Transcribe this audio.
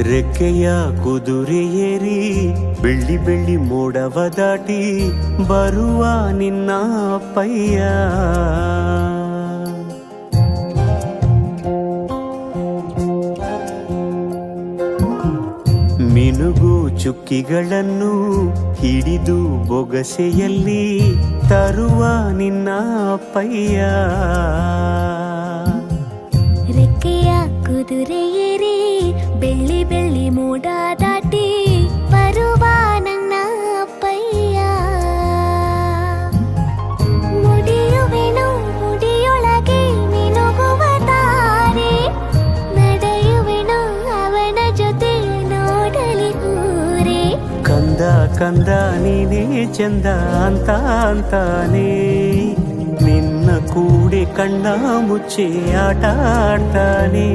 ರೆಕ್ಕೆಯ ಕುದುರೆ ಏರಿ ಬೆಳ್ಳಿ ಬೆಳ್ಳಿ ಮೋಡವ ದಾಟಿ ಬರುವ ನಿನ್ನ ಅಪ್ಪಯ್ಯ. ಮಿನುಗು ಚುಕ್ಕಿಗಳನ್ನು ಹಿಡಿದು ಬೊಗಸೆಯಲ್ಲಿ ತರುವ ನಿನ್ನ ಅಪ್ಪಯ್ಯ. ರೆಕ್ಕೆಯ ಕುದುರೆ ಏರಿ ಬೆಳ್ಳಿ ಬೆಳ್ಳಿ ಮೋಡ ದಾಟಿ ಬರುವ ನನ್ನ ಅಪ್ಪಯ್ಯ. ಮುಡಿಯುವೆನು ಮುಡಿಯೊಳಗೆ ಮಿನುಗುವ ತಾರೆ, ನಡೆಯುವೆನು ಅವನ ಜೊತೆ ನೋಡಲಿ ಊರೇ. ಕಂದ ಕಂದ ನೀನೇ ಚಂದ ಅಂತ ಅಂತಾನೆ, ನಿನ್ನ ಕೂಡೆ ಕಣ್ಣ ಮುಚ್ಚಿ ಆಟ ಆಡ್ತಾನೆ.